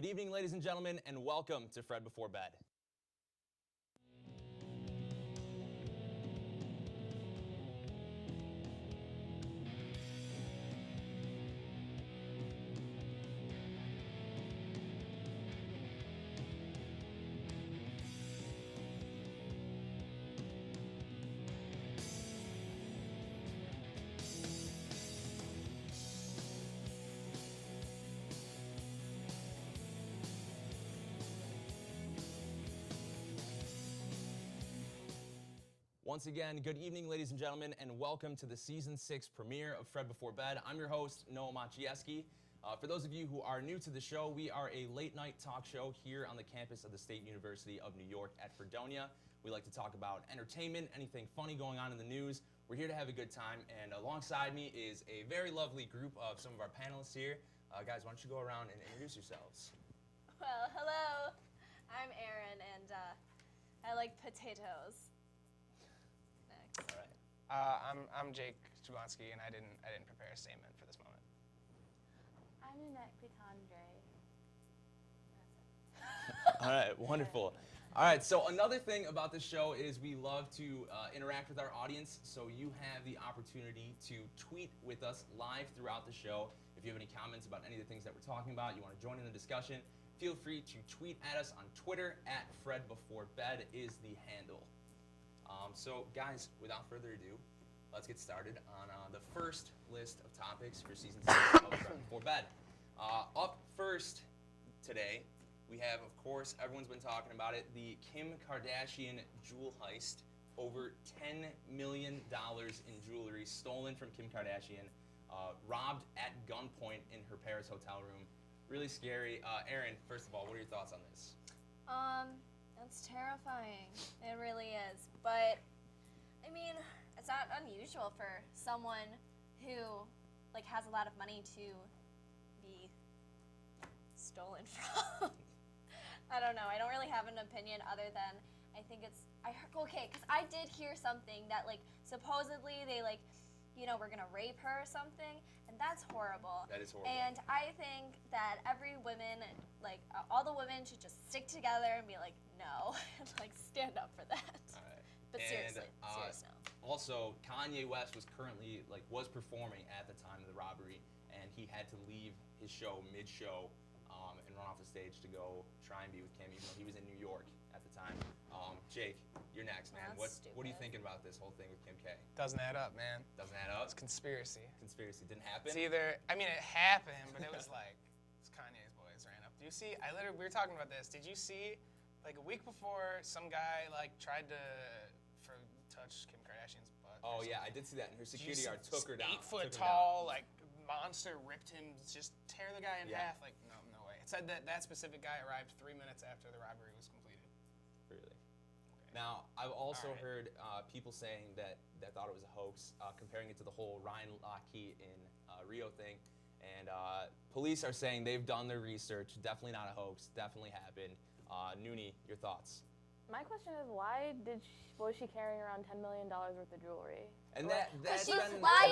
Good evening, ladies and gentlemen, and welcome to Fred Before Bed. Once again, good evening, ladies and gentlemen, and welcome to the Season 6 premiere of Fred Before Bed. I'm your host, Noah Maciejewski. For those of you who are new to the show, we are a late-night talk show here on the campus of the State University of New York at Fredonia. We like to talk about entertainment, anything funny going on in the news. We're here to have a good time, and alongside me is a very lovely group of some of our panelists here. Guys, why don't you go around and introduce yourselves? Well, hello. I'm Erin, and I like potatoes. Next. All right. I'm Jake Jablonski, and I didn't prepare a statement for this moment. I'm Annette Pitandre. All right, wonderful. All right, so another thing about this show is we love to interact with our audience, so you have the opportunity to tweet with us live throughout the show. If you have any comments about any of the things that we're talking about, you want to join in the discussion, feel free to tweet at us on Twitter at FredBeforeBed is the handle. So guys, without further ado, let's get started on the first list of topics for Season 6 of Fred Before Bed. Up first today, we have, of course, everyone's been talking about it, the Kim Kardashian jewel heist. Over $10 million in jewelry stolen from Kim Kardashian, robbed at gunpoint in her Paris hotel room. Really scary. Erin, first of all, what are your thoughts on this? It's terrifying. It really is. But, I mean, it's not unusual for someone who, like, has a lot of money to be stolen from. I don't know. I don't really have an opinion other than I think it's, okay, because I did hear something that, like, supposedly they, like, you know, we're gonna rape her or something, and that's horrible. That is horrible. And I think that every woman, like, all the women should just stick together and be like, no, and, like, stand up for that. All right. But seriously, serious no. Also, Kanye West was performing at the time of the robbery, and he had to leave his show mid-show and run off the stage to go try and be with Kim, even though he was in New York at the time. Jake, you're next, man. That's What are you stupid. thinking about this whole thing with Kim K? Doesn't add up, man. Doesn't add up? It's conspiracy. Conspiracy didn't happen? It's either, I mean, it happened, but it was like, it's Kanye's boys ran up. Do you see, we were talking about this. Did you see, like, a week before, some guy, like, tried to touch Kim Kardashian's butt? Oh, yeah, I did see that, and her security guard took her down. 8 foot took her tall, down. like, monster ripped him, just tear the guy in Yeah. half. Like, no way. It said that that specific guy arrived 3 minutes after the robbery was completed. Really? Okay. Now, I've also All right. heard people saying that thought it was a hoax, comparing it to the whole Ryan Lochte in Rio thing. And police are saying they've done their research. Definitely not a hoax. Definitely happened. Noonie, your thoughts? My question is, why was she carrying around $10 million worth of jewelry? And that's she's been... fly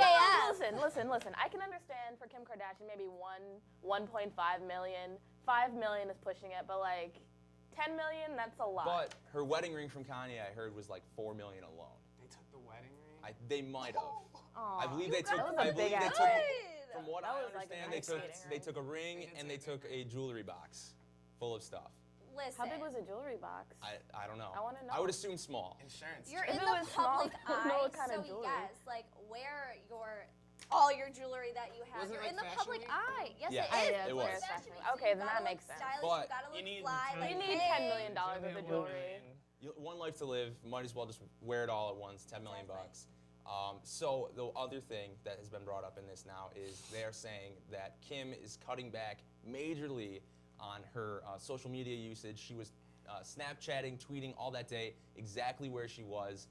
Listen. I can understand for Kim Kardashian, maybe 1.5 million. 5 million is pushing it, but like 10 million, that's a lot. But her wedding ring from Kanye, I heard, was like $4 million alone. They took the wedding ring? They might have. Aw. I believe they took. That was a I believe big they ass took. ring. From what That I was like an understand, ice skating they ring. took a ring did and say they big took ring. a jewelry box full of stuff. Listen. How big was the jewelry box? I don't know. I wanna know. I would assume small. Insurance. You're check. in If it the was small, public I don't know eye, what kind of so jewelry. yes, like, wear all your jewelry that you have. Wasn't it You're like in the Fashion public Week? eye. Yes, Yeah. it is. Yeah, it it's was. very Fashion fashion. Week, so Okay, you then gotta that look makes sense. stylish, But you gotta look You need fly. $10 Like, You need hey. $10 million worth of jewelry. One life to live. Might as well just wear it all at once. 10 million Exactly. bucks. So the other thing that has been brought up in this now is they are saying that Kim is cutting back majorly on her social media usage. She was Snapchatting, tweeting all that day exactly where she was,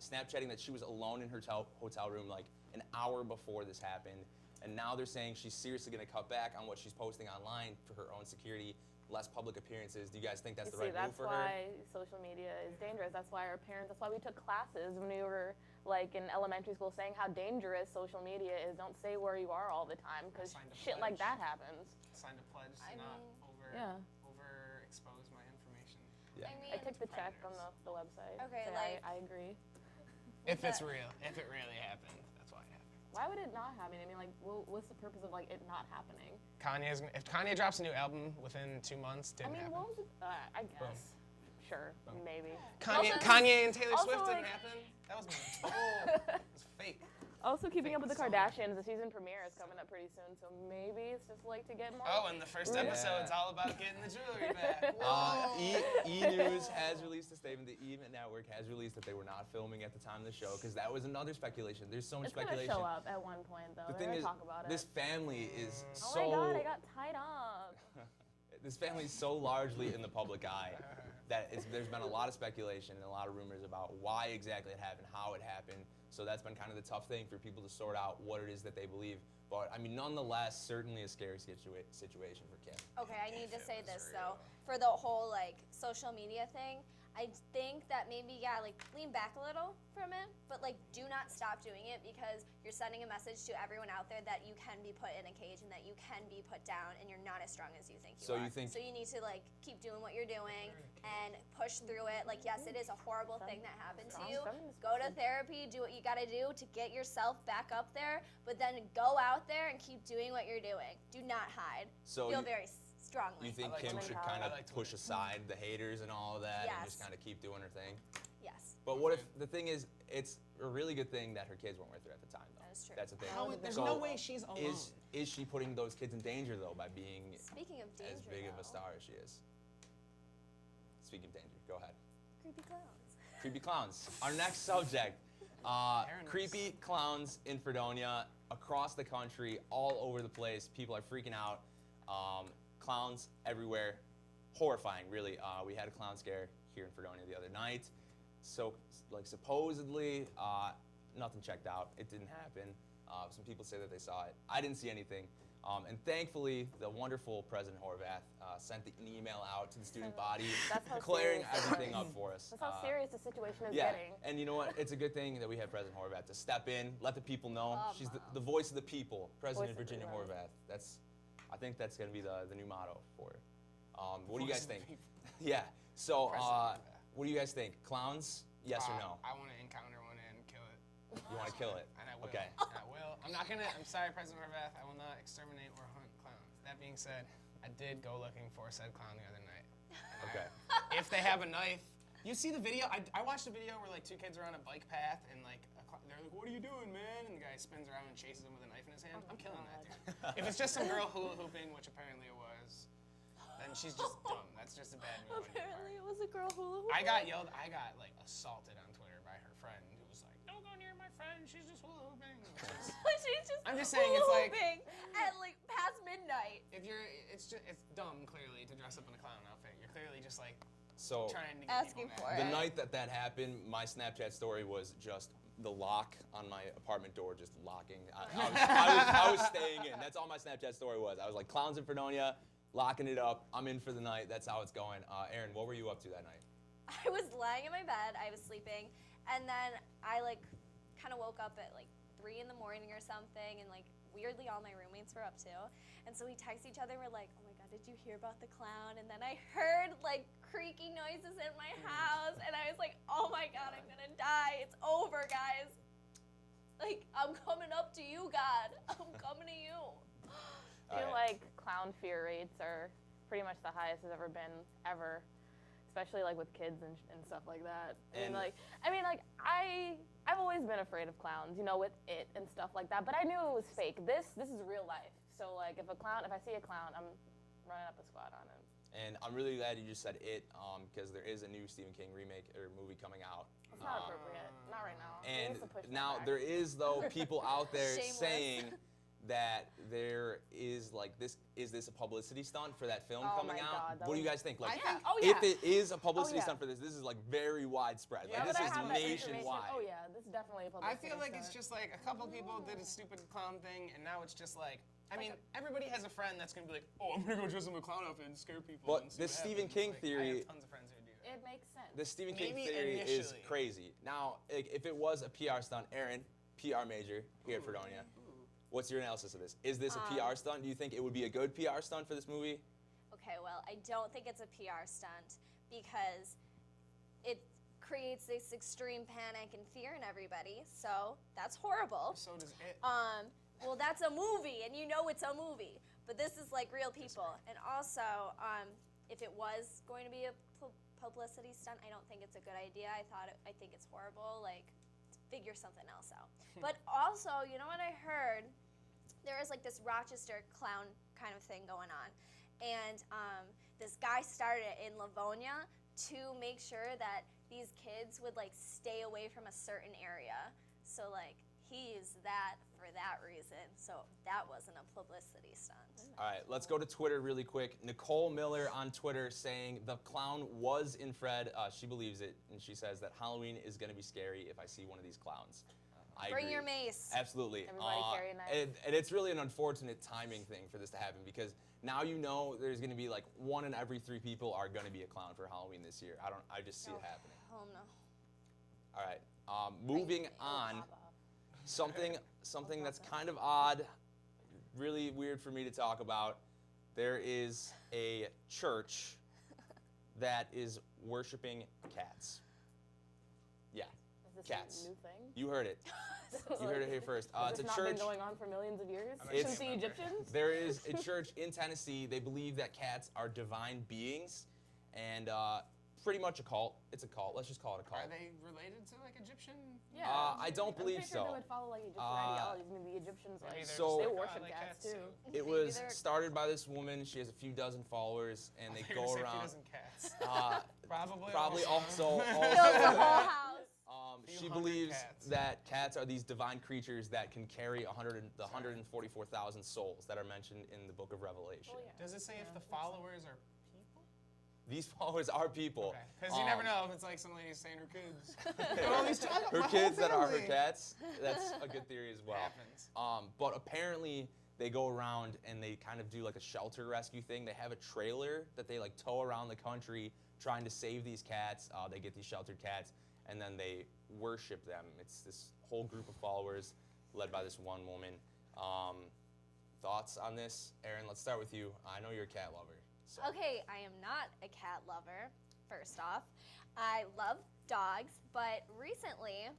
Snapchatting that she was alone in her hotel room like an hour before this happened. And now they're saying she's seriously going to cut back on what she's posting online for her own security, less public appearances. Do you guys think that's the right move for her? That's why social media is dangerous. That's why our parents, that's why we took classes when we were like in elementary school saying how dangerous social media is. Don't say where you are all the time because Signed a shit like pledge. that happens. Signed a pledge I to not mean- overexpose my information. Yeah. I mean, I took the check on the website. Okay, so like- I agree. If it's real, if it really happened, that's why it happened. Why would it not happen? I mean, like, what's the purpose of like it not happening? If Kanye drops a new album within 2 months, I didn't mean, happen. what was it? I guess. Sure, maybe. Kanye and Taylor also, Swift didn't like- happen. That was it was fake. Also, keeping up with the Fake Kardashians, the season premiere is coming up pretty soon, so maybe it's just like to get more. Oh, and the first episode's all about getting the jewelry back. E News has released a statement. The E Network has released that they were not filming at the time of the show because that was another speculation. There's so much It's gonna speculation. show up at one point, though. The They're thing gonna is, talk about this it. family is Oh so. my God, I got tied up. This family is so largely in the public eye that there's been a lot of speculation and a lot of rumors about why exactly it happened, how it happened. So that's been kind of the tough thing for people to sort out what it is that they believe. But I mean, nonetheless, certainly a scary situation for Kim. Okay, I need to If it say was this real. though. For the whole like social media thing, I think that maybe like lean back a little from it, but like do not stop doing it because you're sending a message to everyone out there that you can be put in a cage and that you can be put down and you're not as strong as you think you So are. you think- So you need to like keep doing what you're doing and push through it. Like yes, it is a horrible thing that happened to you. Go to therapy, do what you got to do to get yourself back up there, but then go out there and keep doing what you're doing. Do not hide. So Feel you- very strongly. You think I like Kim Twitter. should I kind of like push Twitter. aside the haters and all of that and just Yes. kind of keep doing her thing? Yes, But what if the thing is, it's a really good thing that her kids weren't with her at the time, though. that is true. That's the thing. There's So no way she's alone. Is she putting those kids in danger though by being Speaking of danger, as big of though, a star as she is? Speaking of danger, go ahead. creepy clowns. Creepy clowns. Our next subject. Aaron knows. Creepy clowns in Fredonia, across the country, all over the place. People are freaking out. Clowns everywhere. Horrifying, really. We had a clown scare here in Fredonia the other night. So, like, supposedly, nothing checked out. It didn't happen. Some people say that they saw it. I didn't see anything. And thankfully, the wonderful President Horvath sent an email out to the student body, That's how clearing serious it everything is. up for us. That's how serious the situation is Yeah, getting. and you know what? It's a good thing that we have President Horvath to step in, let the people know. She's the voice of the people, President Voice of the Virginia people. Horvath. I think that's going to be the new motto for her. What do you guys Voice of the think? people. Yeah. So, President Horvath. what do you guys think? Clowns? Yes or no? I want to encounter one and kill it. You want to kill it? And I will. Okay. And I will. I'm not gonna. I'm sorry, President Horvath. I will not exterminate or hunt clowns. That being said, I did go looking for said clown the other night. And Okay. If they have a knife, you see the video. I watched a video where like two kids are on a bike path and like they're like, "What are you doing, man?" And the guy spins around and chases them with a knife in his hand. I'm killing that dude. If it's just some girl hula hooping, which apparently it was, then she's just dumb. That's just a bad move. on your part. Apparently, it was a girl hula hoop. I got like assaulted on Twitter by her friend who was like, "Don't go near my friend. She's just hula hooping." She's just. I'm just saying, it's hula like- hooping at like past midnight. It's dumb clearly to dress up in a clown outfit. You're clearly just like So, trying to get Asking people for mad. the it. night that happened, my Snapchat story was just the lock on my apartment door just locking. I was staying in. That's all my Snapchat story was. I was like, clowns in Fredonia, locking it up. I'm in for the night. That's how it's going. Aaron, what were you up to that night? I was lying in my bed. I was sleeping, and then I like kind of woke up at like 3 in the morning or something, and like weirdly all my roommates were up too. And so we text each other. We're like, "Oh my God, did you hear about the clown?" And then I heard like creaking noises in my house, and I was like, "Oh my God, I'm gonna die. It's over, guys. Like I'm coming up to you, God. I'm coming to you." I feel Alright. like clown fear rates are pretty much the highest it's ever been, ever. Especially like with kids and stuff like that. And- I've always been afraid of clowns, you know, with it and stuff like that. But I knew it was fake. This is real life. So like if I see a clown, I'm running up a squad on him. And I'm really glad you just said it, because there is a new Stephen King remake or movie coming out. It's not appropriate. Not right now. He And needs to push that now back. there is though people out there Shameless. saying that there is like is this a publicity stunt for that film Oh coming my out? God, that What do you was- guys think? Like, Yeah. Oh, yeah. if it is a publicity yeah. stunt for this is like very widespread. Yeah, Like but this I is have that nationwide. Oh yeah, this is definitely a I publicity feel like it's stunt. just like a couple people did a stupid clown thing, and now it's just like. I mean, everybody has a friend that's gonna be like, "Oh, I'm gonna go dress up in a clown outfit and scare people." But and see this what Stephen happens." King Like, I theory- have tons of friends who do that. It makes sense. The Stephen King Maybe theory is initially. crazy. Now, if it was a PR stunt, Aaron, PR major here at Fredonia, what's your analysis of this? Is this a PR stunt? Do you think it would be a good PR stunt for this movie? Okay, Okay, well, I don't think it's a PR stunt because it creates this extreme panic and fear in everybody. So that's horrible. So does it. Well, that's a movie, and you know it's a movie. But this is like real people. And also, if it was going to be a publicity stunt, I don't think it's a good idea. I think it's horrible. Like, figure something else out. But also, you know what I heard? There is like this Rochester clown kind of thing going on. And this guy started it in Livonia to make sure that these kids would like stay away from a certain area. So like he used that for that reason. So that wasn't a publicity stunt. All right, let's go to Twitter really quick. Nicole Miller on Twitter saying the clown was in Fred. She believes it, and she says that Halloween is going to be scary if I see one of these clowns. I Bring agree. your mace. Absolutely. Everybody carry a knife. And it's really an unfortunate timing thing for this to happen because now you know there's going to be like 1 in every 3 people are going to be a clown for Halloween this year. I just see it happening. Oh no. All right. Moving on. Something that's kind of odd, really weird for me to talk about. There is a church that is worshiping cats. Yeah, Is this cats. a new thing? You heard it. You heard it here first. Has It's a this not church. been going on for millions of years? It's- Since the Egyptians? There is a church in Tennessee. They believe that cats are divine beings, and pretty much a cult. It's a cult. Let's just call it a cult. Are they related to like Egyptian? Yeah. I don't believe I'm pretty sure so. they would follow like Egyptian ideologies. I mean, the Egyptians Maybe like they're So- just they like, worship I like cats too. It Maybe was they're- started by this woman. She has a few dozen followers, and they You're go gonna say around. 2 dozen cats. Probably Probably also. Fills the whole house. She 100 believes cats. that cats are these divine creatures that can carry 144,000 souls that are mentioned in the book of Revelation. Well, yeah. Does it say if Yeah, the makes followers are people? These followers are people. Okay. Because you never know if it's like some lady saying her kids. Her kids that are her cats. That's a good theory as well. Happens. But apparently they go around and they kind of do like a shelter rescue thing. They have a trailer that they like tow around the country trying to save these cats. They get these sheltered cats and then they worship them. It's this whole group of followers led by this one woman. Thoughts on this? Aaron, let's start with you. I know you're a cat lover. So. Okay, I am not a cat lover, first off. I love dogs, but recently,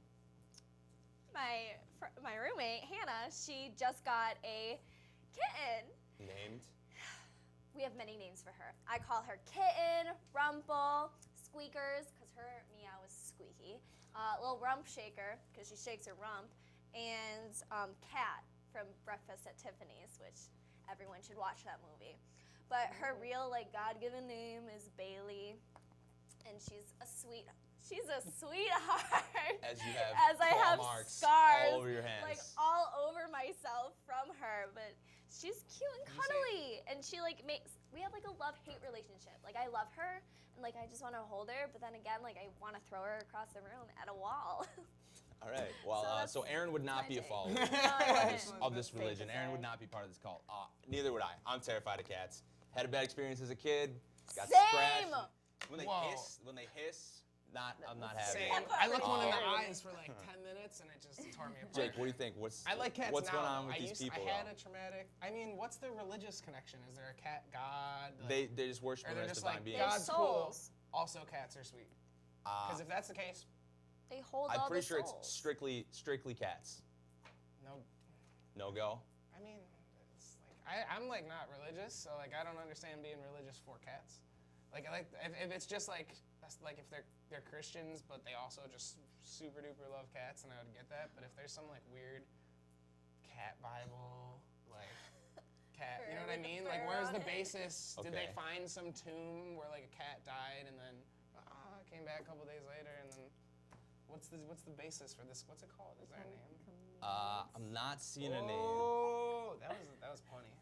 my roommate, Hannah, she just got a kitten. Named? We have many names for her. I call her Kitten, Rumple, Squeakers, because her meow is squeaky, Little Rump Shaker, because she shakes her rump, and Cat from Breakfast at Tiffany's, which everyone should watch that movie. But her real, like, God-given name is Bailey, and she's a sweetheart. As you have As I claw have marks scars, all over your hands. like all over myself from her. But she's cute and cuddly, and she like we have like a love-hate relationship. Like I love her, and like I just want to hold her, but then again, like I want to throw her across the room at a wall. All right. Well, so Aaron would not be a my follower take. No, of this religion. to Aaron say. would not be part of this cult. Neither would I. I'm terrified of cats. Had a bad experience as a kid. Got Same. scratched. When they Whoa. hiss, I'm not happy. Same. I looked one in the Scary. eyes for like 10 minutes and it just tore me apart. Jake, what do you think? I like cats What's now. going on with I these people? I had though? a traumatic. I mean, what's the religious connection? Is there a cat god? Like, They just worship or them they're as just divine like beings. God's cool. souls. Also, cats are sweet. Because if that's the case, They hold I'm all pretty the sure souls. it's strictly cats. no. No go. I mean, it's like I'm like not religious, so like I don't understand being religious for cats. Like if it's just like that's like if they're Christians, but they also just super duper love cats, and I would get that. But if there's some like weird cat Bible, like cat, you know what I With the mean? Like fur where's on the it. basis? Did they Okay. find some tomb where like a cat died and then came back a couple days later, and then what's the basis for this? What's it called? Is there a name? I'm not seeing a name. Oh, that was funny.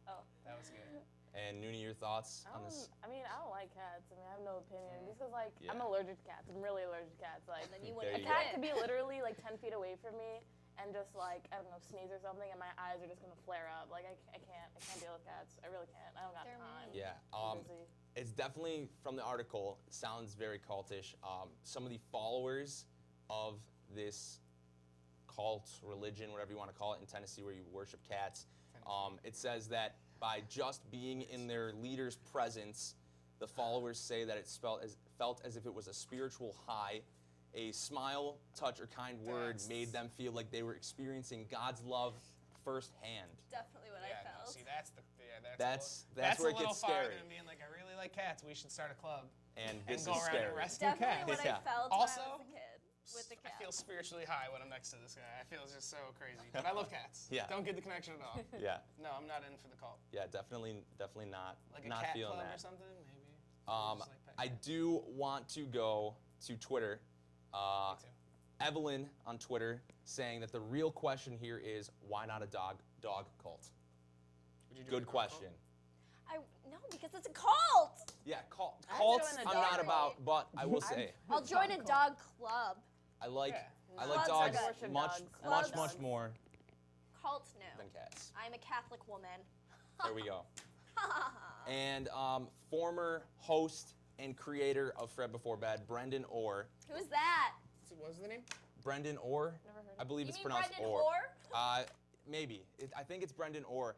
Oh. That was good. And Noonie, your thoughts on this? I mean, I don't like cats. I mean, I have no opinion. Just because, like, Yeah. I'm allergic to cats. I'm really allergic to cats. Like, Then you There wouldn't you a go. cat could be literally like 10 feet away from me and just like, I don't know, sneeze or something, and my eyes are just gonna flare up. Like, I can't deal with cats. I really can't. I don't got They're time. mean. Yeah. I'm busy. It's definitely from the article. Sounds very cultish. Some of the followers of this cult, religion, whatever you want to call it, in Tennessee, where you worship cats. It says that by just being in their leader's presence. The followers say that it felt as if it was a spiritual high. A smile, touch, or kind word made them feel like they were experiencing God's love firsthand. Definitely what I felt. No, see, that's That's where it a little gets scary. farther than being like, I really like cats. We should start a club And and this go is around scary. and rescue Definitely cats. what Yeah. I felt Also, when I was a kid with the I cat. feel spiritually high when I'm next to this guy. I feel it's just so crazy. But I love cats. Yeah. Don't get the connection at all. Yeah, No, I'm not in for the cult. yeah, definitely not, Like a not cat feeling club or that. something, maybe. Just like pet I cats. do want to go to Twitter. Me too. Evelyn on Twitter saying that the real question here is why not a dog cult? Would you do a Good dog question. No, because it's a cult. Yeah, cults join a I'm dog not club. about, but I will say I'll join a dog club. I like Yeah. I like Clubs dogs are good. much Dogs. much Clubs. much more Cult, no. than cats. I'm a Catholic woman. There we go. And former host and creator of Fred Before Bed, Brendan Orr. Who's that? What was the name? Brendan Orr? Never heard I of believe You it's mean pronounced Brendan Orr. Orr? Maybe. I think it's Brendan Orr.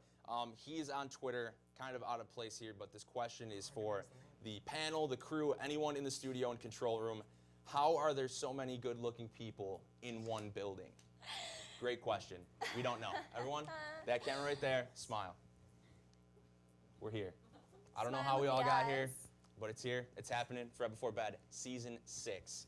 He's on Twitter, kind of out of place here, but this question is for the panel, the crew, anyone in the studio and control room. How are there so many good-looking people in one building? Great question. We don't know. Everyone, that camera right there, smile. We're here. I don't know how we all got here, but it's here. It's happening. Fred Before Bed, Season 6.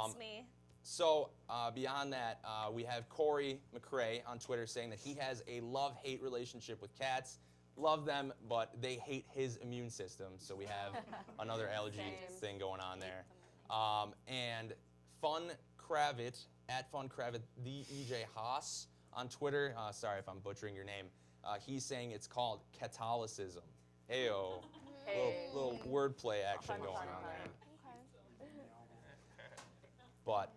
It's me. So beyond that, we have Corey McRae on Twitter saying that he has a love-hate relationship with cats. Love them, but they hate his immune system. So we have another allergy Same. thing going on there. And Fun Kravit, at Fun Kravit, the EJ Haas on Twitter. Sorry if I'm butchering your name. He's saying it's called Catholicism. Heyo. Hey. Little wordplay action Fun, going fun, on fun. there. Okay. But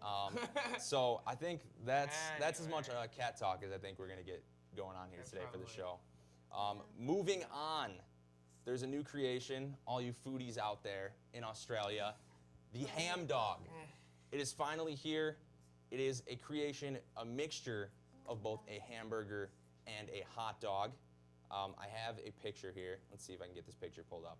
so I think that's as much cat talk as I think we're gonna get going on here That's today for the probably- show. Moving on, there's a new creation, all you foodies out there in Australia, the ham dog. It is finally here. It is a creation, a mixture of both a hamburger and a hot dog. I have a picture here. Let's see if I can get this picture pulled up.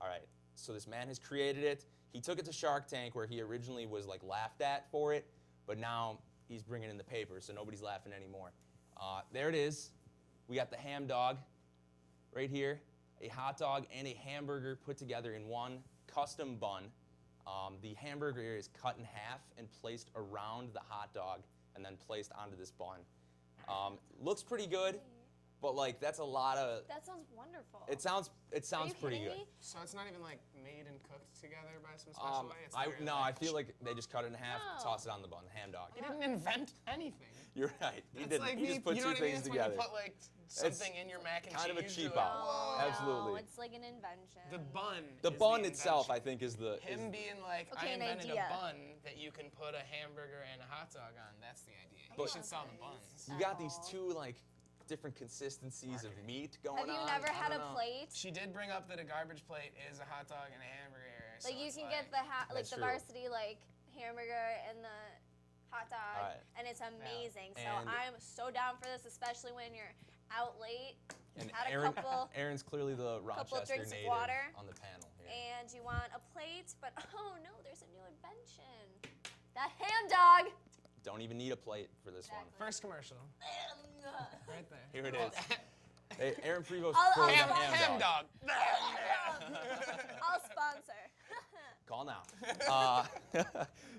All right. So this man has created it. He took it to Shark Tank where he originally was like laughed at for it, but now he's bringing in the paper, so nobody's laughing anymore. There it is. We got the ham dog right here, a hot dog and a hamburger put together in one custom bun. The hamburger is cut in half and placed around the hot dog and then placed onto this bun. Looks pretty good, but like that's a lot of. That sounds wonderful. It sounds Are you pretty kidding good. me? So it's not even like made and cooked together by some special way? It's I literally no, like- I feel like they just cut it in half, No. toss it on the bun, ham dog. He didn't invent anything. You're right. He It's didn't. like He just put you two know what I mean? things It's together. when you put like something in your mac and kind of a cheese. cheap you're like, out. "Whoa." No, Absolutely. it's like an invention. The bun. The is bun the itself, I invention. think, is the. Him being like, Okay, I an invented idea. a bun that you can put a hamburger and a hot dog on. That's the idea. You But- should sell the buns. You got these two like different consistencies of meat going Have on. you never I had a don't know. plate? She did bring up that a garbage plate is a hot dog and a hamburger. So Like you it's can get the like That's the true. varsity like hamburger and the hot dog, Alright. and it's amazing. So And- I'm so down for this, especially when you're out late, And had a Aaron, couple, Aaron's clearly the Rochester drinks of native water. on the panel here. and you want a plate, but oh no, there's a new invention. That ham dog. Don't even need a plate for this one. First commercial. Right there. Here it is. Hey, Aaron Prevost I'll- for the I'll- Ham dog. I'll sponsor. Call now.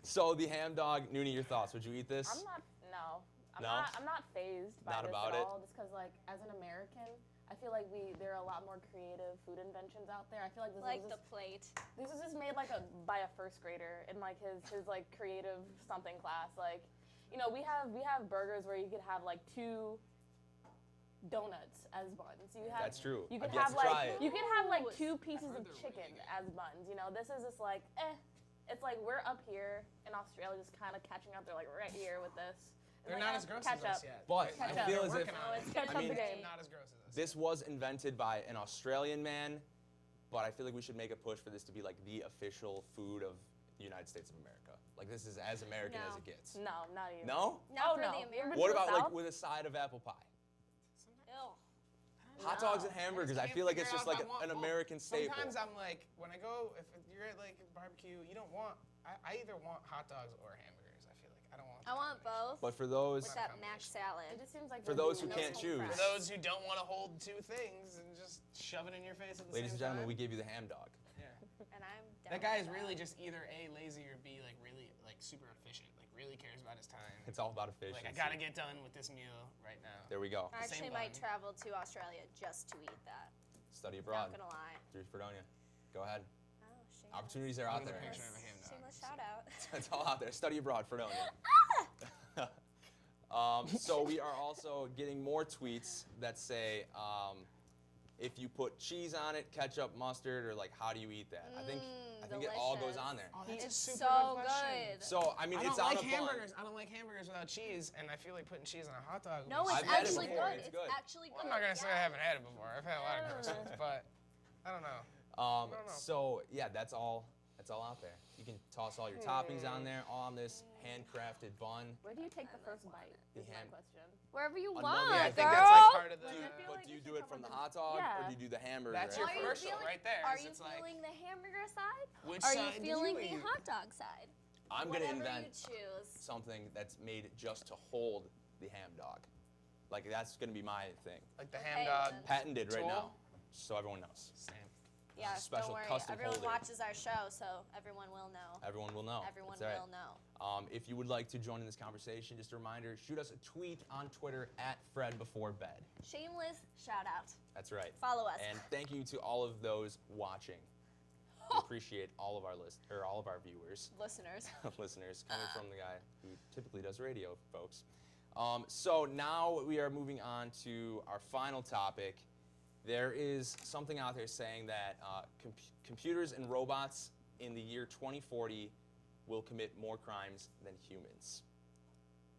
So the ham dog, Noonie, your thoughts? Would you eat this? I'm not. No. No? I'm not phased by Not this about at it? all. Just because, like, as an American, I feel like there are a lot more creative food inventions out there. I feel like this Like was the just, plate. this was just made like by a first grader in like his like creative something class. Like, you know, we have burgers where you could have like 2 donuts as buns. You have That's true. You I've could yet have to try like it. you could have like Ooh. 2 pieces of they're chicken really as buns. You know, this is just like It's like we're up here in Australia, just kind of catching up. They're like right here with this. It's They're like, not as gross catch as us up. yet. But Catch I up. feel They're as if working Oh, on it's it. catch I up mean, the game. Not as gross as us. this was invented by an Australian man, but I feel like we should make a push for this to be like the official food of the United States of America. Like this is as American as No. it gets. No, not even. No? Not Oh, for no. the Americans. What to the about like South? with a side of apple pie? Ew. Hot dogs and hamburgers. I feel like it's just like an American staple. Sometimes I'm like, when I go, if you're at like a barbecue, you don't want. I either want hot dogs or hamburgers. I feel like I don't want. I want both. But for those, With that mac salad. It just seems like for those who can't choose, For those who don't want to hold two things and just shove it in your face at the ladies same and gentlemen, time. we give you the ham dog. Yeah. And I'm down That guy with is really just either A, lazy, or B, like really like super efficient. Like really cares about his time. It's all about efficiency. Like I gotta get done with this meal right now. There we go. I the same actually might bun. travel to Australia just to eat that. Study abroad. Not gonna lie. Drew Fredonia. Go ahead. Oh, shameless. Opportunities are out Look at there. the picture of a ham dog. Shameless shout out. It's all out there. Study abroad, Fredonia. So we are also getting more tweets that say, if you put cheese on it, ketchup, mustard, or like, how do you eat that? I think it all goes on there. Oh, that's It's a super so good question. good. So I mean, I it's don't on like a bun. hamburgers. I don't like hamburgers without cheese, and I feel like putting cheese on a hot dog. No, would be it's I've had it actually before. good. It's It's good. actually good. I'm not gonna say I yeah. haven't had it before. I've had a lot of gross ones, but I don't know. Um, I don't know. so yeah, that's all out there. You can toss all your toppings on there, all on this handcrafted bun. Where do you take the first bite? Is my ham. question. Wherever you Another- want, Yeah, I I think girl. that's like part of the. Do you, I feel but like do you it do should it from come the with hot dog, or Yeah. do you do the hamburger? That's your Are you commercial feeling- right there. Are is you it's like, feeling the hamburger side? which Are side you do feeling you the eat? hot dog side? I'm gonna Whatever invent you choose. something that's made just to hold the ham dog. Like that's gonna be my thing. Like the Okay, ham dog. then. Patented right Tool? now, so everyone knows. Stamp. Yeah, Special don't worry. custom Everyone holder. watches our show, so everyone will know. Everyone will know. Everyone That's right. will know. If you would like to join in this conversation, just a reminder: shoot us a tweet on Twitter at FredBeforeBed. Shameless shout out. That's right. Follow us. And thank you to all of those watching. We appreciate all of our all of our viewers, Listeners. listeners, coming from the guy who typically does radio, folks. So now we are moving on to our final topic. There is something out there saying that computers and robots in the year 2040 will commit more crimes than humans.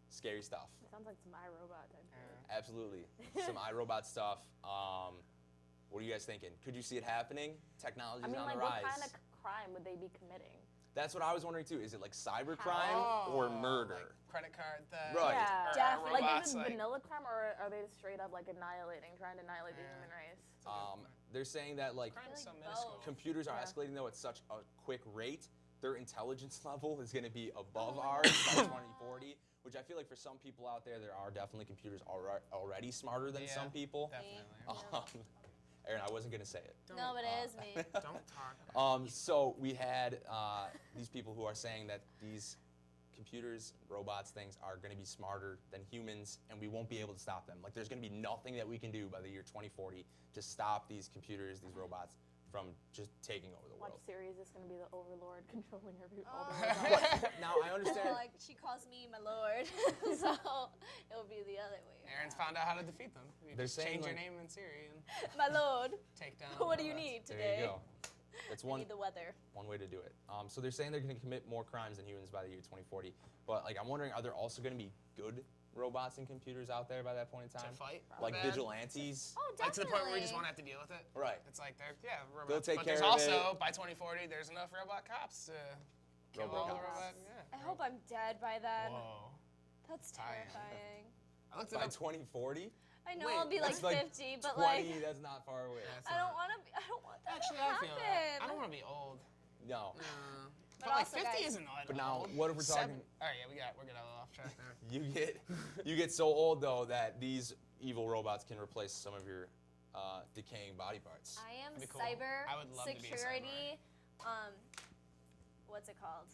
Scary stuff. It sounds like some iRobot type shit. Absolutely. Some iRobot stuff. What are you guys thinking? Could you see it happening? Technology's I mean, on like, the rise. what kind of crime would they be committing? That's what I was wondering too. Is it like cybercrime or murder? Like credit card theft. Right. Yeah. Or Definitely. Like, robots, is it like, vanilla crime, or are they straight up like trying to annihilate the Yeah. human race? They're saying that like crime is so like minuscule. both. computers are Yeah. escalating though at such a quick rate. Their intelligence level is going to be above Oh. ours by 2040, which I feel like for some people out there are definitely computers already smarter than Yeah. some people. Definitely. Aaron, I wasn't going to say it. No, but it is me. Don't talk. So we had these people who are saying that these computers, robots, things are going to be smarter than humans, and we won't be able to stop them. Like there's going to be nothing that we can do by the year 2040 to stop these computers, these robots from just taking over the Watch world. series is gonna be the overlord controlling all the Oh. robots. But now I understand. Like she calls me my lord, so it'll be the other way. Aaron's found out how to defeat them. You They're just saying, change your like- name in Siri and My lord. take down. What do you robots. need There today? you go. That's I one need the weather. way to do it. So they're saying they're going to commit more crimes than humans by the year 2040. But like I'm wondering, are there also going to be good robots and computers out there by that point in To time? fight. Like bad. vigilantes? Oh, Like definitely. to the point where we just won't have to deal with it. Right. It's like robots. They'll take but care there's of also it. by 2040 there's enough robot cops to kill all the Robocops. robot. Yeah. I hope I'm dead by then. Whoa. That's Tie-in. terrifying. I looked it By up. 2040? I know Wait, I'll be like that's like 50, but 20, like that's not far away. Yeah, it's I don't not- want to. I don't want that Actually, to I happen. feel that. I don't want to be old. No. But But like also, 50 guys- isn't old. But now, what if we're talking? All right, yeah, we're getting a little off track there. You get so old though that these evil robots can replace some of your decaying body parts. I am That'd be cool. cyber I would love to be a security. What's it called?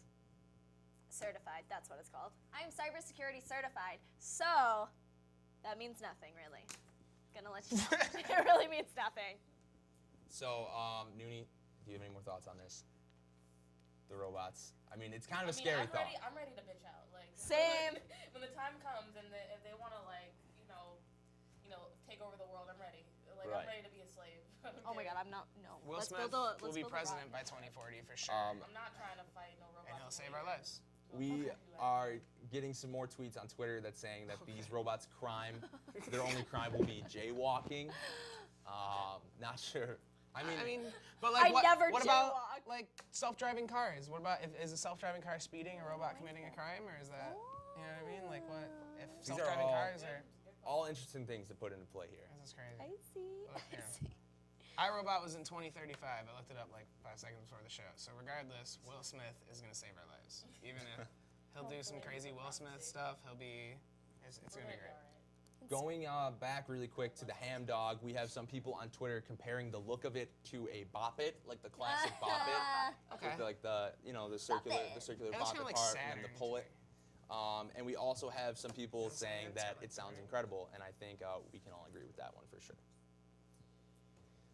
Certified. That's what it's called. I am cybersecurity certified. So that means nothing, really. Gonna let you know. It really means nothing. So, Noonie, do you have any more thoughts on this? The robots. I mean, it's kind of a scary I'm thought. I'm ready to bitch out. Like Same. When the time comes and if they want to take over the world, I'm ready. Like Right. I'm ready to be a slave. I don't Oh my care. God, I'm not. No. Will Let's Smith build a. will Let's be build a president rocket. by 2040 for sure. I'm not trying to fight no robots. And he'll save our lives. We are getting some more tweets on Twitter that's saying that these robots' crime, their only crime will be jaywalking. Not sure. I mean, but like, I never what about jaywalk. like self-driving cars? What about is a self-driving car speeding a robot committing a crime, or is that you know what I mean? Like what if These are self-driving all- cars are? all interesting things to put into play here. This is crazy. I see. Look I here. see. iRobot was in 2035. I looked it up like 5 seconds before the show. So regardless, Will Smith is gonna save our lives. Even if he'll do some crazy Will Smith stuff, he'll be. It's gonna be great. Going back really quick to the ham dog, we have some people on Twitter comparing the look of it to a Bop It, like the classic Bop It. Okay. With like the circular It. the circular It looks Bop It kinda like part Saturn and then the to pull me. it. And we also have some people saying Saturn, that something it sounds like incredible, and I think we can all agree with that one for sure.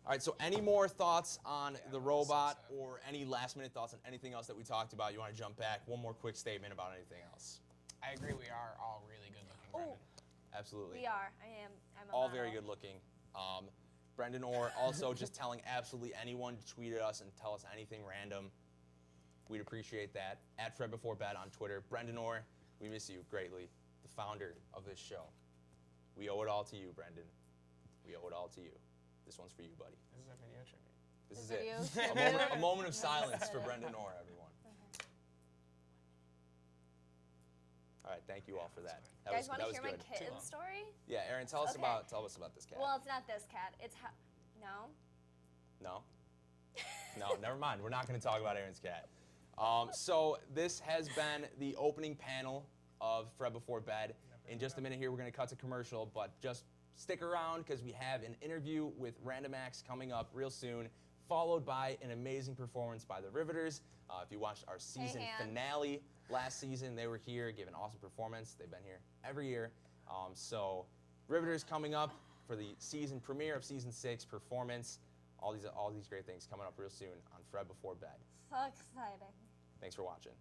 All right, so any more thoughts on the robot or any last minute thoughts on anything else that we talked about? You want to jump back? One more quick statement about anything else. I agree. We are all really good looking, Brendan. Absolutely. We are. I'm a All model. very good looking. Brendan Orr also just telling absolutely anyone to tweet at us and tell us anything random. We'd appreciate that. At Fred Before Bed on Twitter. Brendan Orr, we miss you greatly. The founder of this show. We owe it all to you, Brendan. We owe it all to you. This one's for you, buddy. This is a video tribute. This is video it. A moment of silence for Brendan Orr, everyone. All right, thank you all for that. You guys want that to was hear my good. kitten story? Yeah, Aaron, tell us Okay. about this cat. Well, it's not this cat. It's no. No? No, never mind. We're not going to talk about Aaron's cat. So this has been the opening panel of Fred Before Bed. In just a minute here, we're going to cut to commercial, but just stick around because we have an interview with Random Acts coming up real soon, followed by an amazing performance by the Riveters. If you watched our season finale last season, they were here, gave an awesome performance. They've been here every year. So Riveters coming up for the season premiere of season 6 performance. All these great things coming up real soon on Fred Before Bed. So exciting. Thanks for watching.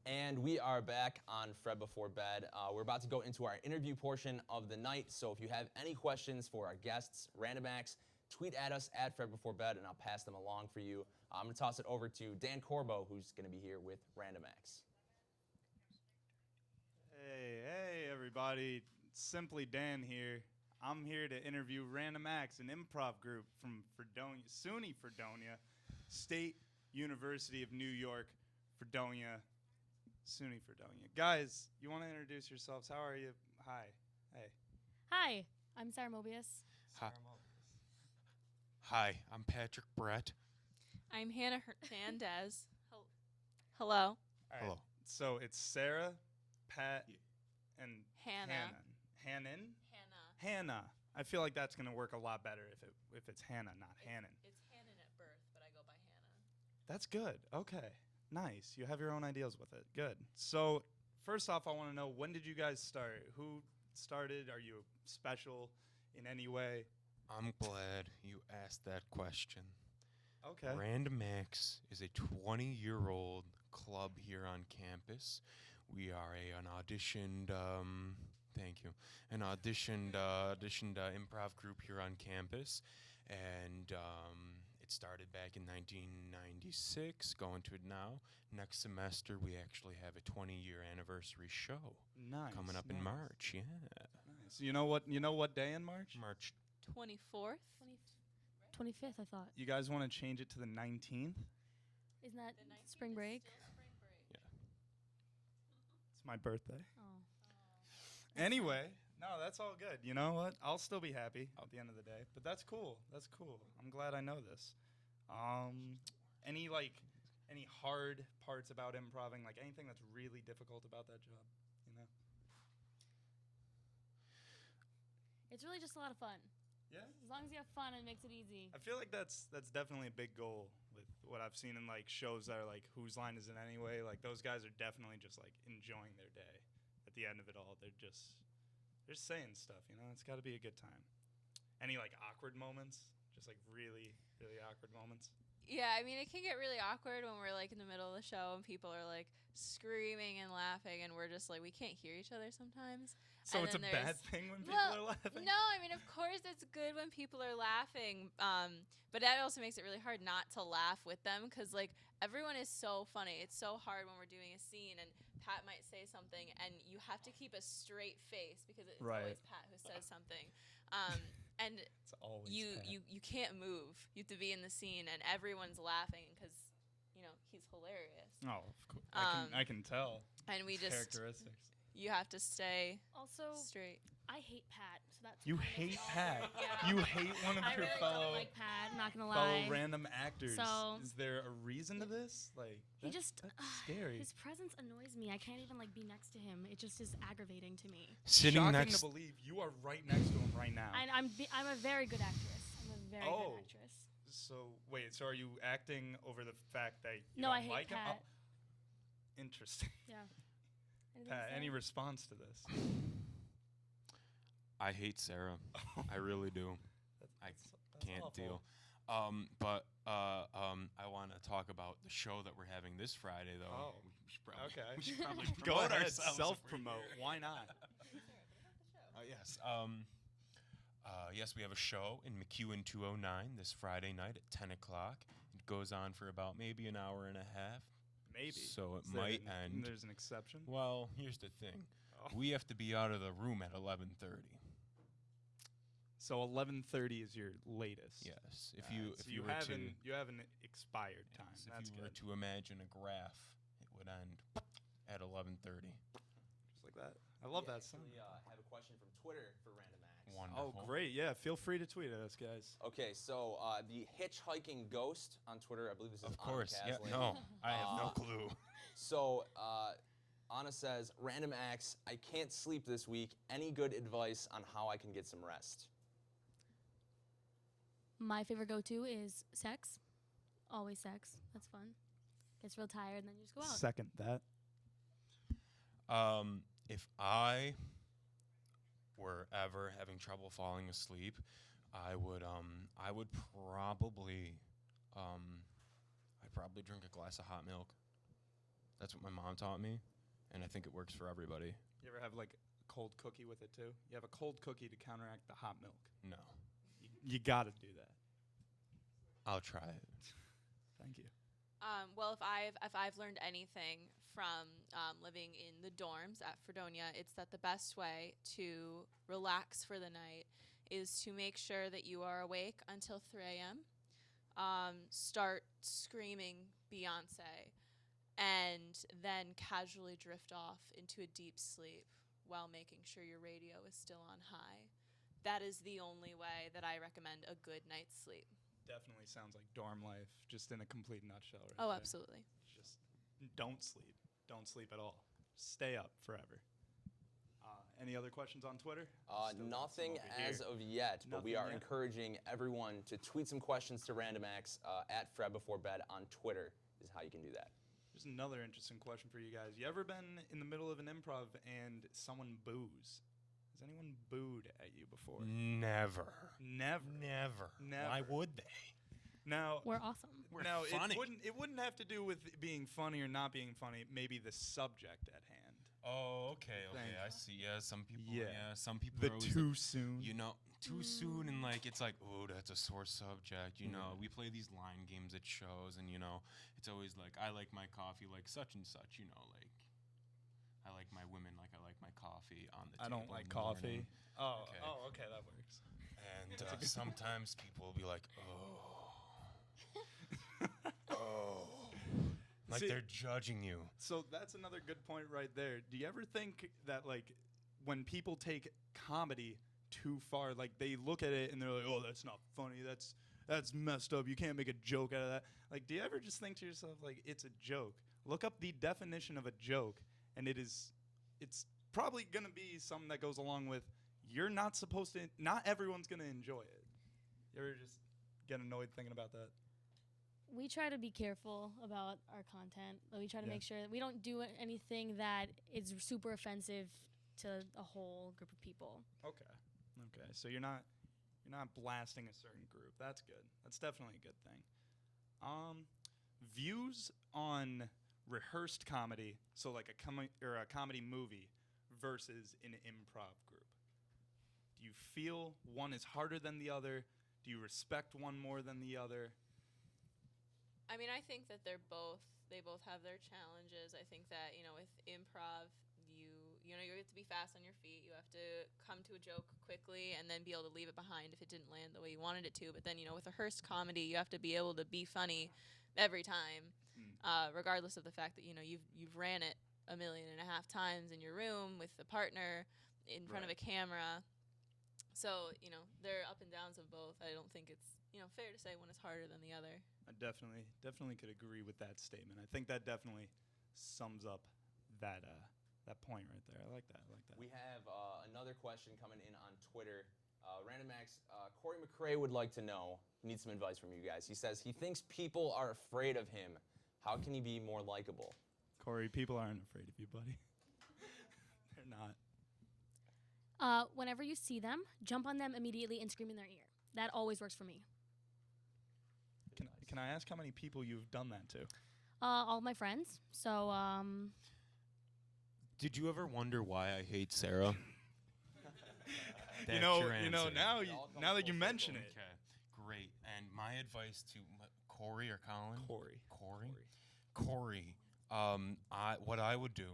And we are back on Fred Before Bed. We're about to go into our interview portion of the night. So if you have any questions for our guests, Random Acts, tweet at us at Fred Before Bed, and I'll pass them along for you. I'm going to toss it over to Dan Corbo, who's going to be here with Random Acts. Hey, everybody. Simply Dan here. I'm here to interview Random Acts, an improv group from Fredonia, SUNY Fredonia, State University of New York, Fredonia, SUNY Fredonia. Guys, you want to introduce yourselves? How are you? Hi. Hey. Hi, I'm Sarah Mobius. Hi, I'm Patrick Brett. I'm Hannah Hernandez. Hello. All right. Hello. So it's Sarah, Pat, and Hannah. Hannah. I feel like that's gonna work a lot better if it's Hannah, not Hannon. It's Hannon at birth, but I go by Hannah. That's good. Okay. Nice. You have your own ideas with it. Good. So first off, I want to know, when did you guys start? Who started? Are you special in any way? I'm glad you asked that question. Okay. Random Acts is a 20-year-old club here on campus. We are an auditioned, improv group here on campus, and it started back in 1996, going to it now. Next semester, we actually have a 20-year anniversary show coming up in March. Yeah. Nice. You know what day in March? March 24th? 25th, I thought. You guys want to change it to the 19th? Isn't that spring break? It's my birthday. Oh. Anyway, no, that's all good. You know what? I'll still be happy at the end of the day. But that's cool. That's cool. I'm glad I know this. Any hard parts about improving? Like anything that's really difficult about that job? You know? It's really just a lot of fun. Yeah. As long as you have fun, it makes it easy. I feel like that's definitely a big goal with what I've seen in like shows that are like Whose Line Is It Anyway? Like those guys are definitely just like enjoying their day. At the end of it all, they're just saying stuff, you know? It's got to be a good time. Any like awkward moments? Just like really, really awkward moments? Yeah, I mean, it can get really awkward when we're like in the middle of the show and people are like screaming and laughing and we're just like, we can't hear each other sometimes. So And it's a then bad there's- thing when people Well, are laughing? No, I mean, of course it's good when people are laughing, but that also makes it really hard not to laugh with them because, like, everyone is so funny. It's so hard when we're doing a scene and Pat might say something and you have to keep a straight face because it's Right. always Pat who says something. And It's always you can't move. You have to be in the scene and everyone's laughing because, you know, he's hilarious. Oh, of course. I can tell. And we just, Characteristics. you have to stay Also, straight. I hate Pat, so that's You kinda makes hate it all Pat. good, yeah. You hate one of I your really fellow don't like Pat. I'm not gonna fellow lie. random actors. So- Is there a reason to this? Like He that's just scary. his presence annoys me. I can't even like be next to him. It just is aggravating to me. Sitting Shocking next. to believe you are right next to him right now. And I'm a very good actress. I'm a very Oh. good actress. So wait, so are you acting over the fact that you No, don't I hate like him? Pat. Oh, interesting. Yeah. Anything to Pat, say? any response to this? I hate Sarah. I really do. I can't awful. deal. But I want to talk about the show that we're having this Friday, though. Oh, We should probably, okay. We should probably Go promote ahead, ourselves if we're self-promote. here. Why not? Yes. Yes, we have a show in McEwen 209 this Friday night at 10 o'clock. It goes on for about maybe an hour and a half. Maybe. So it Is there might an- end. There's an exception. Well, here's the thing. Oh. We have to be out of the room at 11:30. So 11:30 is your latest. Yes. If Alright, you so if you were to you have an expired time. yes, That's if you were good. to imagine a graph, it would end at 11:30. Just like that. I love that song. We have a question from Twitter for Random Acts. Wonderful. Oh, great. Yeah, feel free to tweet at us, guys. Okay, so the hitchhiking ghost on Twitter, I believe this is Of Anna course. Yeah. Kaslin. No, I have no Uh, clue. So Anna says, Random Acts, I can't sleep this week. Any good advice on how I can get some rest? My favorite go-to is sex. Always sex. That's fun. Gets real tired, and then you just go out. Second that. If I were ever having trouble falling asleep, I would probably I'd probably drink a glass of hot milk. That's what my mom taught me, and I think it works for everybody. You ever have like a cold cookie with it too? You have a cold cookie to counteract the hot milk. No. You got to do that. I'll try it. Thank you. Well, if I've learned anything from living in the dorms at Fredonia, it's that the best way to relax for the night is to make sure that you are awake until 3 a.m. Start screaming Beyonce, and then casually drift off into a deep sleep while making sure your radio is still on high. That is the only way that I recommend a good night's sleep. Definitely sounds like dorm life, just in a complete nutshell. Right Oh, there. absolutely. Just don't sleep. Don't sleep at all. Stay up forever. Any other questions on Twitter? Nothing as of yet, but we Nothing are yet? encouraging everyone to tweet some questions to Random Acts at Fred Before Bed on Twitter is how you can do that. Here's another interesting question for you guys. You ever been in the middle of an improv and someone boos? Has anyone booed at you before? Never. Never. Never. Never. Why would they? Now, We're awesome. We're now funny. it wouldn't have to do with it being funny or not being funny. Maybe the subject at hand. Oh, okay, Thank I see. Yeah, some people. Yeah. Yeah, some people. The are always too like, soon. You know, too soon, and like it's like, oh, that's a sore subject. You know, we play these line games at shows, and you know, it's always like, I like my coffee like such and such. You know, like I like my women like I like my coffee on the. I don't table like in the coffee. morning. Oh, Okay. okay, that works. And sometimes people will be like, oh, like See- they're judging you. So that's another good point right there. Do you ever think that like when people take comedy too far, like they look at it and they're like, "Oh, that's not funny. That's messed up. You can't make a joke out of that." Like, do you ever just think to yourself like, "It's a joke." Look up the definition of a joke, and it's probably going to be something that goes along with not everyone's going to enjoy it. You ever just get annoyed thinking about that? We try to be careful about our content. We try to Yeah. make sure that we don't do anything that is super offensive to a whole group of people. Okay. So you're not blasting a certain group. That's good. That's definitely a good thing. Views on rehearsed comedy, so like a comedy movie versus an improv group. Do you feel one is harder than the other? Do you respect one more than the other? I mean, I think that they both have their challenges. I think that, you know, with improv, you have to be fast on your feet. You have to come to a joke quickly and then be able to leave it behind if it didn't land the way you wanted it to. But then, you know, with rehearsed comedy, you have to be able to be funny every time, regardless of the fact that, you know, you've ran it 1.5 million times in your room with a partner in front of a camera. So, you know, there are up and downs of both. I don't think it's, you know, fair to say one is harder than the other. I definitely could agree with that statement. I think that definitely sums up that point right there. I like that. We have another question coming in on Twitter. Random Acts, Corey McRae would like to know, he needs some advice from you guys. He says he thinks people are afraid of him. How can he be more likable? Corey, people aren't afraid of you, buddy. They're not. Whenever you see them, jump on them immediately and scream in their ear. That always works for me. Can I ask how many people you've done that to? All of my friends. So, Did you ever wonder why I hate Sarah? That's you know, your answer. now that you mention it. Okay, great. And my advice to Corey or Colin? Corey. What I would do,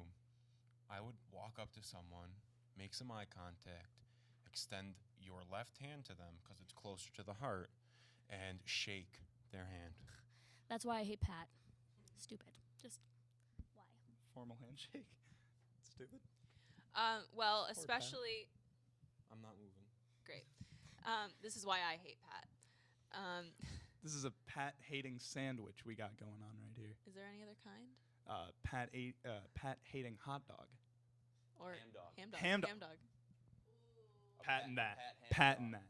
I would walk up to someone, make some eye contact, extend your left hand to them because it's closer to the heart, and shake their hand. that's why I hate Pat. Stupid. Just why? Formal handshake. Stupid. Well, Pat. especially I'm not moving. great. This is why I hate Pat. This is a Pat hating sandwich we got going on right here. Is there any other kind? Pat hating hot dog. Or Ham dog. Ham dog. Ham dog. A Patent that. ham Patent dog. that.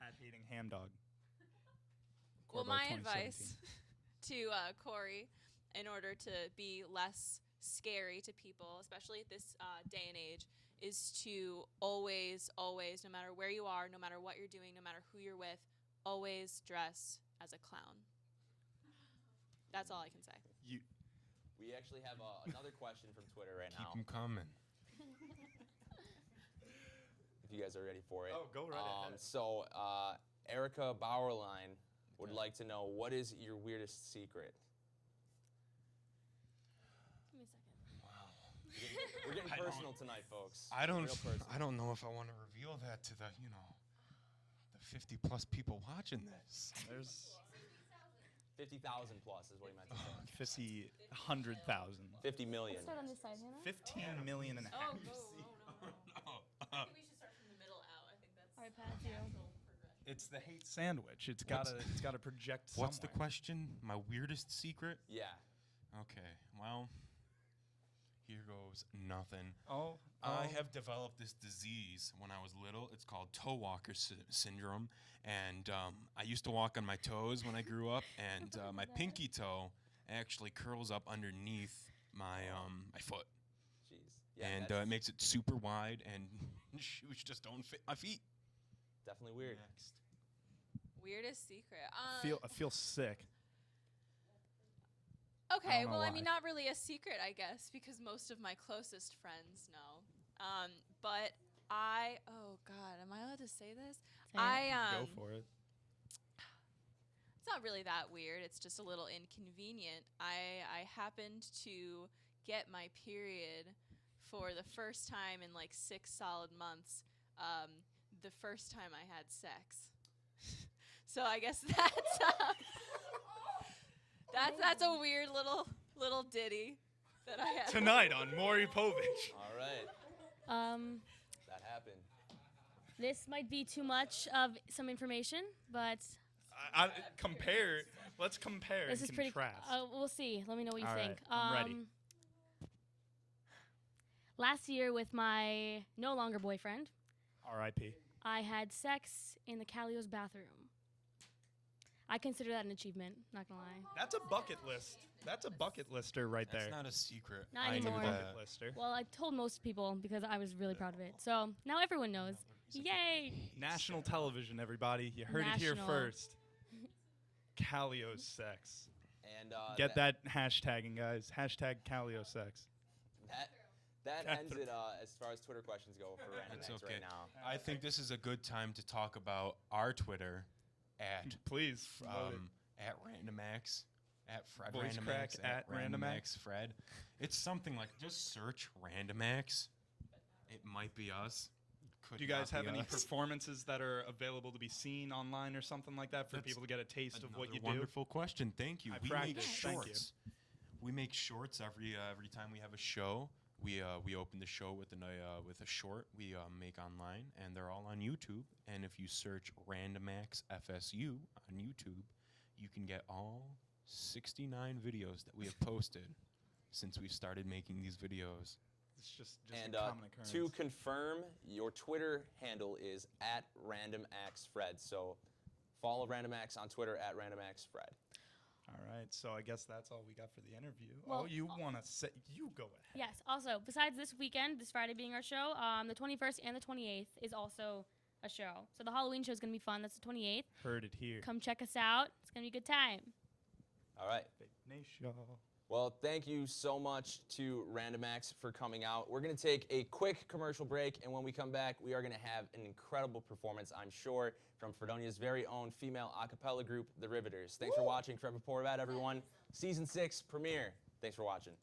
Pat hating ham dog. Well, Corbo my 2017. advice to Corey, in order to be less scary to people, especially at this day and age, is to always, no matter where you are, no matter what you're doing, no matter who you're with, always dress as a clown. That's all I can say. We actually have another question from Twitter right Keep now. them coming. If you guys are ready for it. Oh, go right ahead. So, Erica Bauerline would like to know, what is your weirdest secret? Give me a second. We're getting personal tonight, folks. I don't know if I want to reveal that to the 50 plus people watching this. There's 50,000 plus is what he meant to say. 100,000. 50 million. Start on this side, Hannah. 15 million and a half. Oh, no. I think we should start from the middle out. I think that's All right, Pat, you. natural progression. It's the hate sandwich. It's gotta project somewhere. What's the question? My weirdest secret? Yeah. Okay, well, here goes nothing. Oh, I have developed this disease when I was little. It's called toe walker syndrome. And I used to walk on my toes when I grew up. And my pinky toe actually curls up underneath my foot. Jeez. Yeah, And that's it makes it super wide, and shoes just don't fit my feet. definitely weird. Next. Weirdest secret. I feel sick. Okay, know well, I why. mean, not really a secret, I guess, because most of my closest friends know. But oh God, am I allowed to say this? Go for it. It's not really that weird. It's just a little inconvenient. I happened to get my period for the first time in like 6 solid months. The first time I had sex. So I guess that's a weird little ditty that I have. Tonight on Maury Povich. All right. That happened. This might be too much of some information, but Compare. Let's compare this and is pretty. contrast. We'll see. Let me know what you All think. right, I'm ready. Last year, with my no longer boyfriend, R.I.P. I had sex in the Callio's bathroom. I consider that an achievement. Not gonna lie. That's a bucket list. That's a bucket lister right That's there. not a secret. Not I knew anymore. that. Bucket lister. Well, I told most people because I was really proud of it. So now everyone knows. Yay! National television, everybody. You heard it here National. first. Callio's sex. And Get that hashtagging, guys. Hashtag Callio sex. That ends it as far as Twitter questions go for Random It's Acts okay. right now. I think this is a good time to talk about our Twitter at Please. at RandomX, at Fred Voice RandomX, crack at RandomX. Fred. It's something like, just search RandomX. It might be us. Could Do you guys not have be any us. performances that are available to be seen online or something like that for That's people to get a taste of what Another you do? wonderful question. Thank you. I We make practiced. Thank you. shorts. We make shorts every time we have a show. We open the show with a short we make online, and they're all on YouTube. And if you search RandomX FSU on YouTube, you can get all 69 videos that we have posted since we started making these videos. It's just And a common occurrence. to confirm, your Twitter handle is at RandomAxFred. So follow RandomX on Twitter at RandomAxFred. All right, so I guess that's all we got for the interview. Well, you want to say? You go ahead. Yes. Also, besides this weekend, this Friday being our show, the 21st and the 28th is also a show. So the Halloween show is gonna be fun. That's the 28th. Heard it here. Come check us out. It's gonna be a good time. All right. Fake Nation. Well, thank you so much to RandomX for coming out. We're going to take a quick commercial break, and when we come back, we are going to have an incredible performance, I'm sure, from Fredonia's very own female a cappella group, the Riveters. Thanks for watching. Fred Poporabat, everyone. Season 6 premiere. Thanks for watching.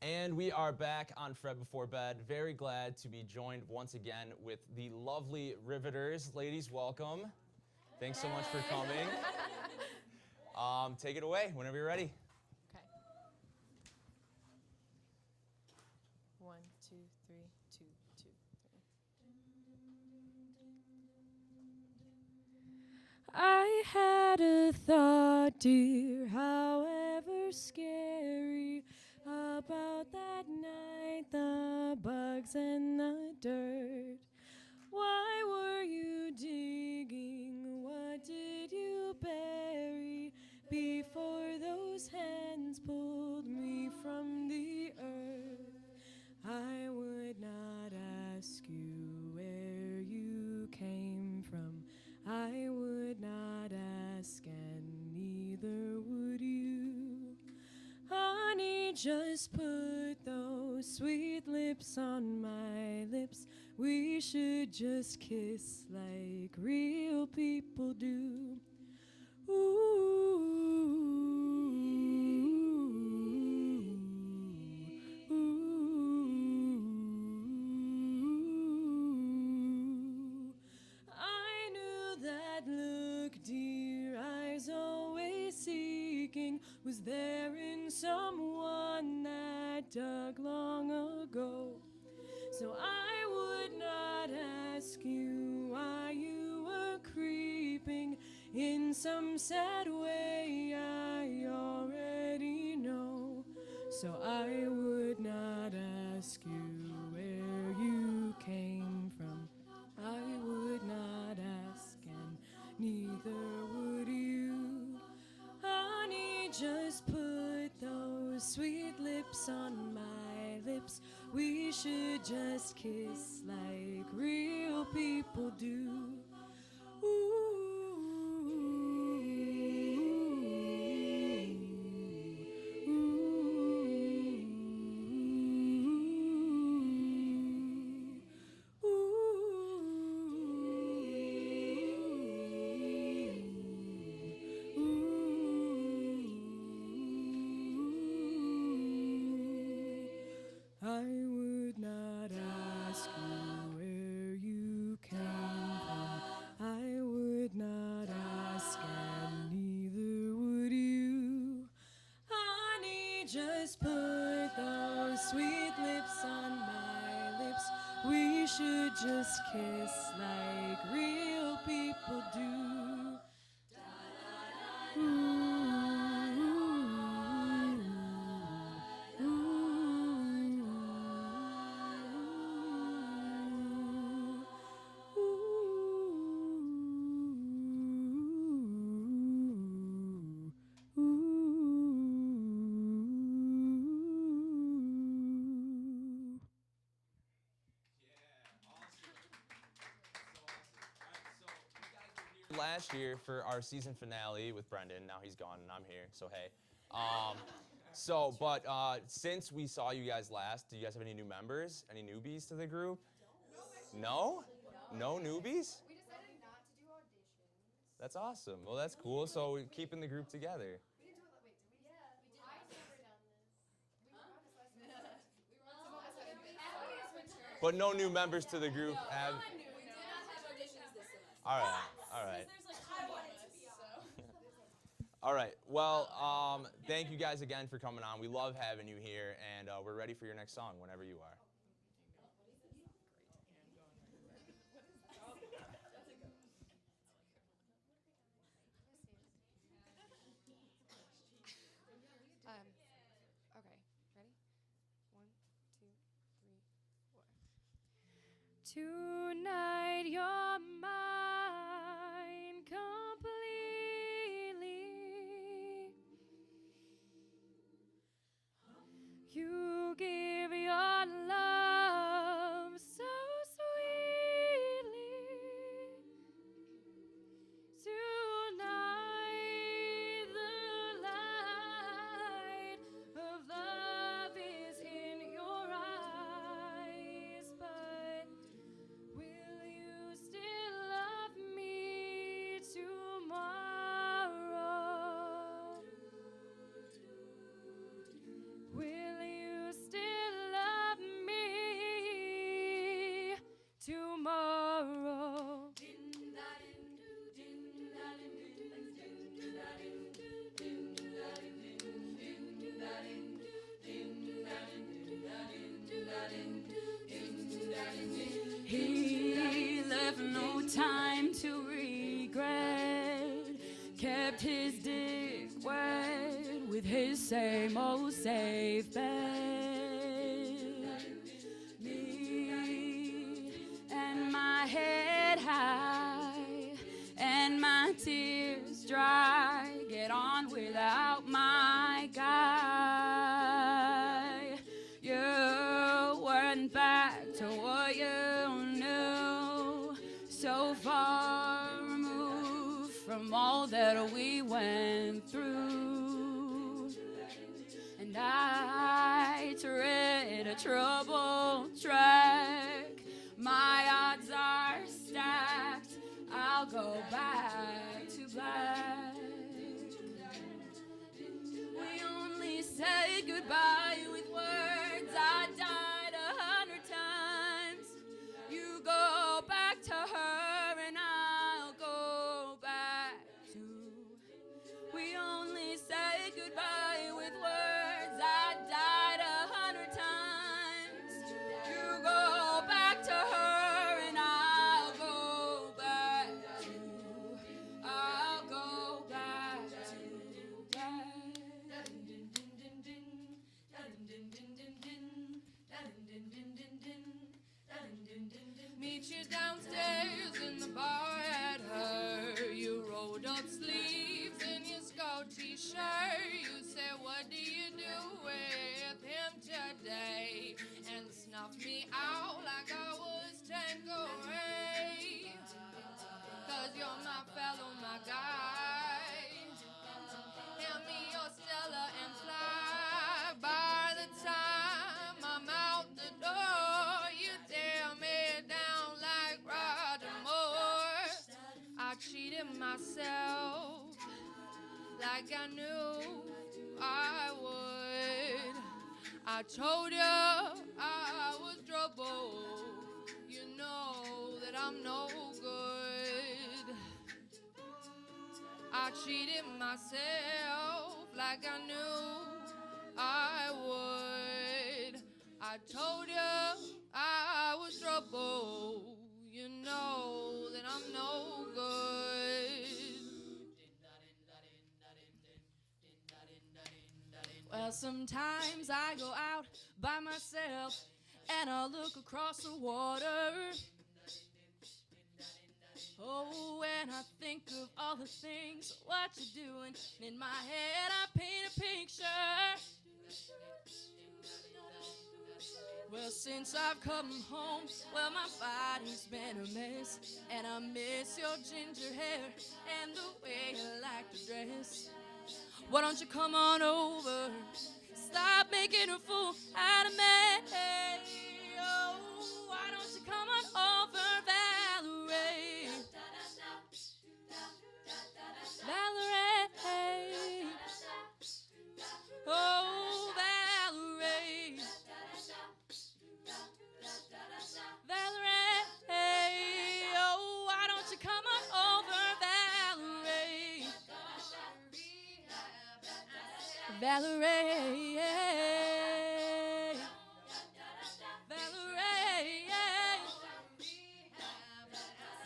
And we are back on Fred Before Bed. Very glad to be joined once again with the lovely Riveters. Ladies, welcome. Thanks so much for coming. Take it away whenever you're ready. Okay. 1, 2, 3, 2, 2, 3. I had a thought, dear, however scary, about that night, the bugs and the dirt. Why were you digging? What did you bury before those hands pulled me from the earth? I would not ask you where you came from. I would not ask, and neither would you. Honey, just put those sweet lips on my lips. We should just kiss like real people do. Ooh, ooh. I knew that look, dear, eyes always seeking, was there in someone that dug long ago. So I would not ask you why you were creeping in some sad way, I already know. So I would not ask you where you came from. I would not ask, and neither would you. Honey, just put those sweet lips on my lips. We should just kiss like real people do. I would not ask you where you came from. I would not ask, and neither would you. Honey, just put those sweet lips on my lips. We should just kiss like real people do. Last year for our season finale with Brendan. Now he's gone and I'm here, so hey. Since we saw you guys last, do you guys have any new members? Any newbies to the group? No? No newbies? We decided not to do auditions. That's awesome. Well, that's cool. So we're keeping the group together. We didn't do it. Wait, did we? Yeah. We did. I've never done this. We were on this last semester. We were on this last semester. But no new members to the group have. We did not have auditions this semester. All right. All right. I wanted to be on. All right. Well, thank you guys again for coming on. We love having you here, and we're ready for your next song whenever you are. Okay. Ready? 1, 2, 3, 4. Tonight you're mine completely. You give your love so sweetly. Tonight the light of love is in your eyes, but tomorrow. He left no time to regret, kept his dick wet with his same old safe bet. Me and my head high and my tears dry, get on without my guy. You weren't back to what you knew, so far removed from all that we went through. And I tread a troubled track, my odds are stacked, I'll go back to black. We only say goodbye with words, I died 100 times. You go back to her and I'll go back to. We only say goodbye with words, I died 100 times. You go back to her and I'll go back to. I'll go back to black. Meet you downstairs in the bar at her. You rolled up sleeves in your skull t-shirt. You said, what do you do with him today? And snuffed me out like I was Tanqueray. 'Cause you're my fellow, my guy. Hand me your Stella and fly. By the time I'm out the door, you tear me down like Roger Moore. I cheated myself like I knew I would. I told you I was trouble. You know that I'm no good. I cheated myself like I knew I would. I told you I was trouble. You know that I'm no good. Well, sometimes I go out by myself and I look across the water. Oh, and I think of all the things, what you're doing. In my head, I paint a picture. Well, since I've come home, well, my body's been a mess. And I miss your ginger hair and the way you like to dress. Why don't you come on over? Stop making a fool out of me. Oh, why don't you come on over, Valerie? Valerie. Oh, Valerie. Valerie. Oh, why don't you come on over, Valerie? Valerie. Valerie.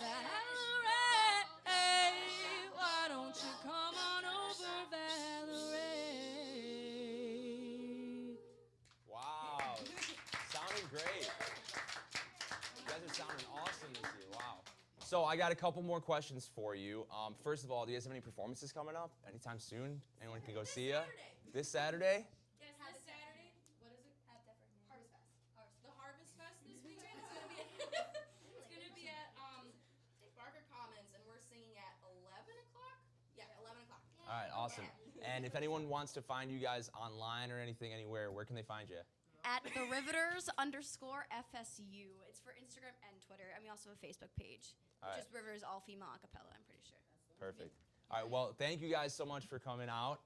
Valerie, why don't you come on over, Valerie? Wow. Sounding great. You guys are sounding awesome this year. Wow. So I got a couple more questions for you. First of all, do you guys have any performances coming up anytime soon? Anyone can go see you? This Saturday? Yes, this Saturday. What is it? Harvest Fest. The Harvest Fest this weekend. It's gonna be at Barker Commons, and we're singing at 11 o'clock. Yeah, 11 o'clock. All right, awesome. And if anyone wants to find you guys online or anything, anywhere, where can they find you? At the Riveters _FSU. It's for Instagram and Twitter. And we also have a Facebook page. All right. Just Rivers All Female Acapella, I'm pretty sure. Perfect. All right, well, thank you guys so much for coming out.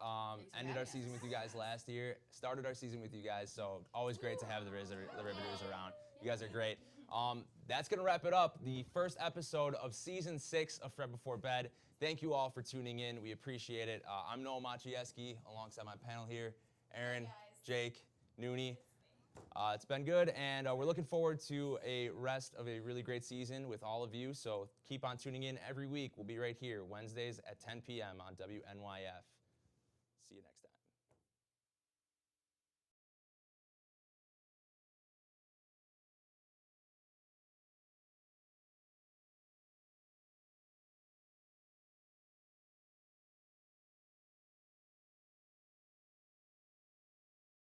Ended our season with you guys last year. Started our season with you guys, so always great to have the Riveters around. You guys are great. that's going to wrap it up. The first episode of Season 6 of Fred Before Bed. Thank you all for tuning in. We appreciate it. I'm Noah Maciejewski, alongside my panel here, Aaron, Jake, Noonie. It's been good, and we're looking forward to a rest of a really great season with all of you. So keep on tuning in every week. We'll be right here Wednesdays at 10 p.m. on WNYF. See you next time.